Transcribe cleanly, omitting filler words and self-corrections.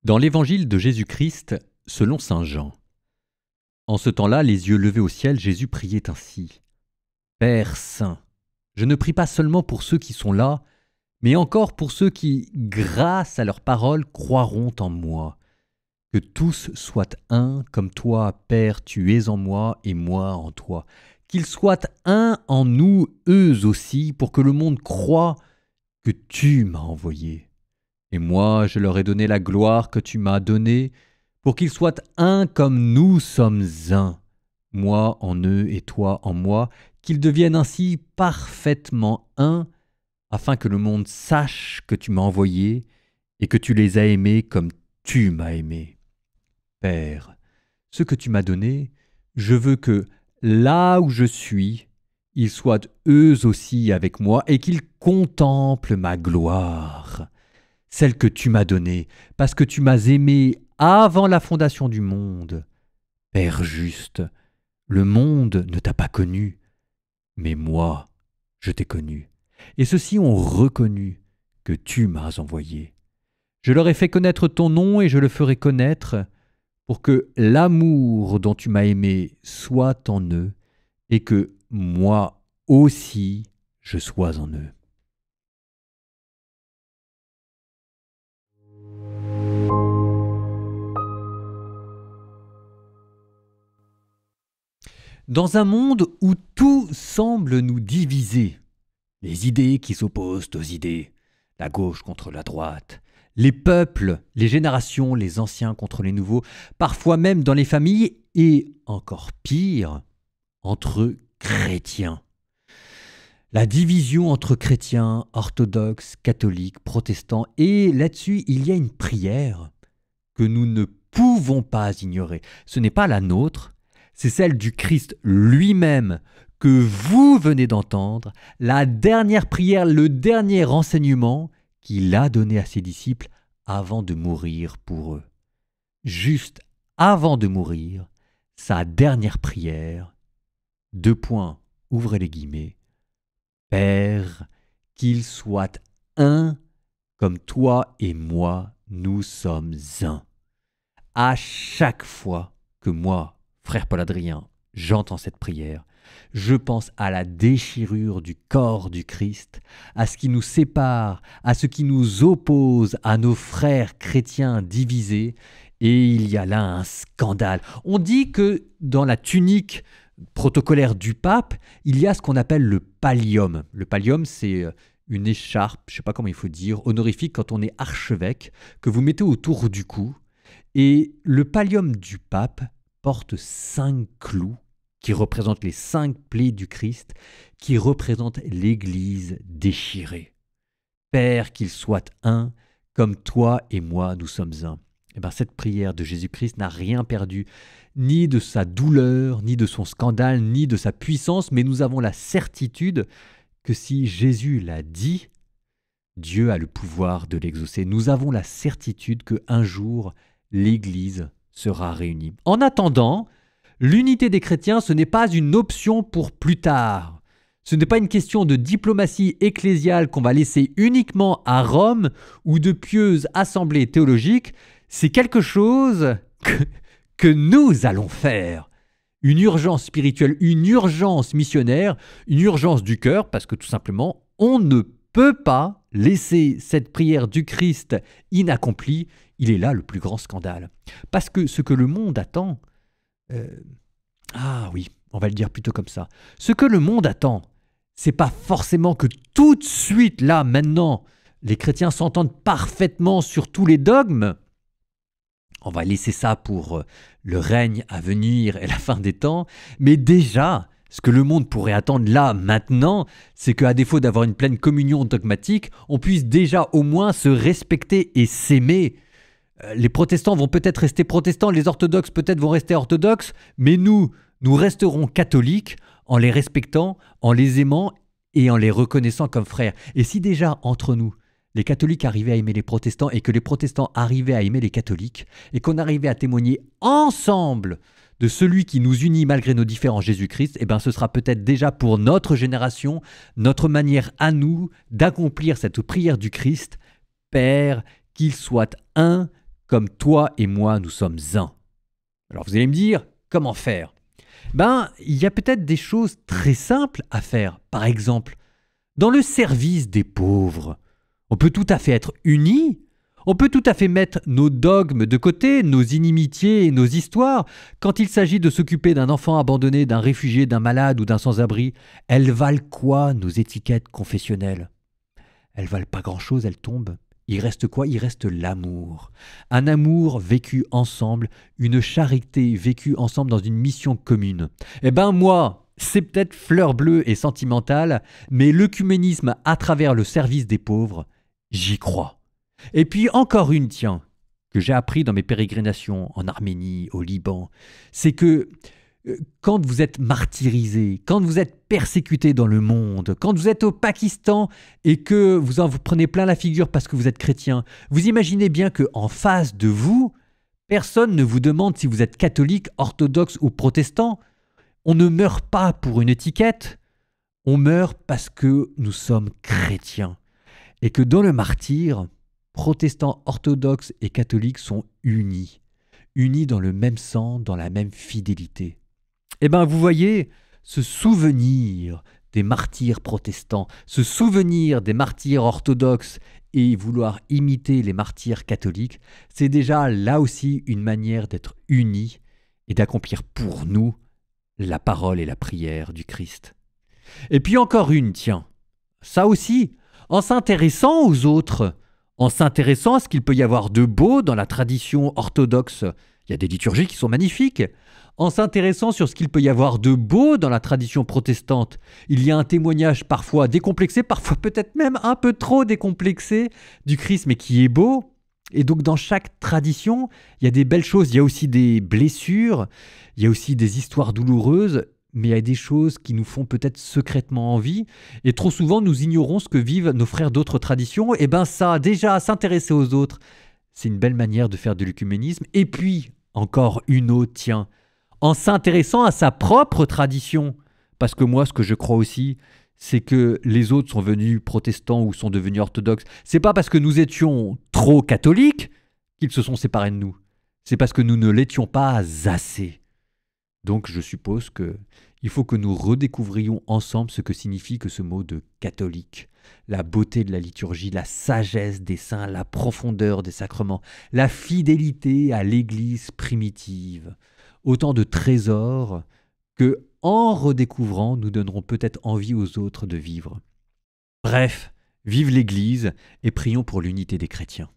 Dans l'évangile de Jésus-Christ, selon saint Jean. En ce temps-là, les yeux levés au ciel, Jésus priait ainsi. Père saint, je ne prie pas seulement pour ceux qui sont là, mais encore pour ceux qui, grâce à leur parole, croiront en moi. Que tous soient un, comme toi, Père, tu es en moi et moi en toi. Qu'ils soient un en nous, eux aussi, pour que le monde croie que tu m'as envoyé. Et moi, je leur ai donné la gloire que tu m'as donnée, pour qu'ils soient un comme nous sommes un, moi en eux et toi en moi, qu'ils deviennent ainsi parfaitement un, afin que le monde sache que tu m'as envoyé et que tu les as aimés comme tu m'as aimé. Père, ce que tu m'as donné, je veux que, là où je suis, ils soient eux aussi avec moi et qu'ils contemplent ma gloire, celle que tu m'as donnée, parce que tu m'as aimé avant la fondation du monde. Père juste, le monde ne t'a pas connu, mais moi, je t'ai connu. Et ceux-ci ont reconnu que tu m'as envoyé. Je leur ai fait connaître ton nom et je le ferai connaître, pour que l'amour dont tu m'as aimé soit en eux, et que moi aussi je sois en eux. Dans un monde où tout semble nous diviser, les idées qui s'opposent aux idées, la gauche contre la droite, les peuples, les générations, les anciens contre les nouveaux, parfois même dans les familles et, encore pire, entre chrétiens. La division entre chrétiens, orthodoxes, catholiques, protestants, et là-dessus, il y a une prière que nous ne pouvons pas ignorer. Ce n'est pas la nôtre, c'est celle du Christ lui-même que vous venez d'entendre, la dernière prière, le dernier renseignement qu'il a donné à ses disciples avant de mourir pour eux. Juste avant de mourir, sa dernière prière, ouvrez les guillemets, Père, qu'ils soient un comme toi et moi, nous sommes un. À chaque fois que moi, frère Paul-Adrien, j'entends cette prière, je pense à la déchirure du corps du Christ, à ce qui nous sépare, à ce qui nous oppose à nos frères chrétiens divisés, et il y a là un scandale. On dit que dans la tunique protocolaire du pape, il y a ce qu'on appelle le pallium. Le pallium, c'est une écharpe, je ne sais pas comment il faut dire, honorifique quand on est archevêque, que vous mettez autour du cou. Et le pallium du pape porte 5 clous qui représentent les 5 plaies du Christ, qui représentent l'Église déchirée. Père, qu'ils soient un, comme toi et moi, nous sommes un. Et bien, cette prière de Jésus-Christ n'a rien perdu, ni de sa douleur, ni de son scandale, ni de sa puissance, mais nous avons la certitude que si Jésus l'a dit, Dieu a le pouvoir de l'exaucer. Nous avons la certitude qu'un jour, l'Église sera réunie. En attendant, l'unité des chrétiens, ce n'est pas une option pour plus tard. Ce n'est pas une question de diplomatie ecclésiale qu'on va laisser uniquement à Rome ou de pieuses assemblées théologiques. C'est quelque chose que nous allons faire. Une urgence spirituelle, une urgence missionnaire, une urgence du cœur, parce que tout simplement, on ne peut pas laisser cette prière du Christ inaccomplie. Il est là le plus grand scandale. Parce que ce que le monde attend, oui, on va le dire plutôt comme ça. Ce que le monde attend, c'est pas forcément que tout de suite, là, maintenant, les chrétiens s'entendent parfaitement sur tous les dogmes. On va laisser ça pour le règne à venir et la fin des temps. Mais déjà, ce que le monde pourrait attendre là, maintenant, c'est qu'à défaut d'avoir une pleine communion dogmatique, on puisse déjà au moins se respecter et s'aimer. Les protestants vont peut-être rester protestants, les orthodoxes peut-être vont rester orthodoxes, mais nous resterons catholiques en les respectant, en les aimant et en les reconnaissant comme frères. Et si déjà, entre nous, les catholiques arrivaient à aimer les protestants et que les protestants arrivaient à aimer les catholiques et qu'on arrivait à témoigner ensemble de celui qui nous unit malgré nos différences, Jésus-Christ, eh bien ce sera peut-être déjà pour notre génération, notre manière à nous d'accomplir cette prière du Christ, Père, qu'ils soient un comme toi et moi nous sommes un. Alors vous allez me dire, comment faire? Il y a peut-être des choses très simples à faire. Par exemple, dans le service des pauvres, on peut tout à fait être unis. On peut tout à fait mettre nos dogmes de côté, nos inimitiés et nos histoires. Quand il s'agit de s'occuper d'un enfant abandonné, d'un réfugié, d'un malade ou d'un sans-abri, elles valent quoi, nos étiquettes confessionnelles? Elles valent pas grand-chose, elles tombent. Il reste quoi? Il reste l'amour. Un amour vécu ensemble, une charité vécue ensemble dans une mission commune. Moi, c'est peut-être fleur bleue et sentimentale, mais l'œcuménisme à travers le service des pauvres, j'y crois. Et puis encore une, tiens, que j'ai appris dans mes pérégrinations en Arménie, au Liban, c'est que quand vous êtes martyrisé, quand vous êtes persécuté dans le monde, quand vous êtes au Pakistan et que vous en vous prenez plein la figure parce que vous êtes chrétien, vous imaginez bien qu'en face de vous, personne ne vous demande si vous êtes catholique, orthodoxe ou protestant. On ne meurt pas pour une étiquette, on meurt parce que nous sommes chrétiens. Et que dans le martyre, protestants, orthodoxes et catholiques sont unis, unis dans le même sang, dans la même fidélité. Vous voyez, ce souvenir des martyrs protestants, ce souvenir des martyrs orthodoxes et vouloir imiter les martyrs catholiques, c'est déjà là aussi une manière d'être unis et d'accomplir pour nous la parole et la prière du Christ. Et puis encore une, tiens, ça aussi, en s'intéressant aux autres, en s'intéressant à ce qu'il peut y avoir de beau dans la tradition orthodoxe, il y a des liturgies qui sont magnifiques. En s'intéressant sur ce qu'il peut y avoir de beau dans la tradition protestante, il y a un témoignage parfois décomplexé, parfois peut-être même un peu trop décomplexé du Christ, mais qui est beau. Et donc dans chaque tradition, il y a des belles choses, il y a aussi des blessures, il y a aussi des histoires douloureuses, mais il y a des choses qui nous font peut-être secrètement envie. Et trop souvent, nous ignorons ce que vivent nos frères d'autres traditions. Ça, déjà, s'intéresser aux autres, c'est une belle manière de faire de l'œcuménisme. Et puis, encore une autre, tiens, en s'intéressant à sa propre tradition. Parce que moi, ce que je crois aussi, c'est que les autres sont venus protestants ou sont devenus orthodoxes. C'est pas parce que nous étions trop catholiques qu'ils se sont séparés de nous. C'est parce que nous ne l'étions pas assez. Donc je suppose qu'il faut que nous redécouvrions ensemble ce que signifie que ce mot de catholique. La beauté de la liturgie, la sagesse des saints, la profondeur des sacrements, la fidélité à l'Église primitive. Autant de trésors que, en redécouvrant, nous donnerons peut-être envie aux autres de vivre. Bref, vive l'Église et prions pour l'unité des chrétiens.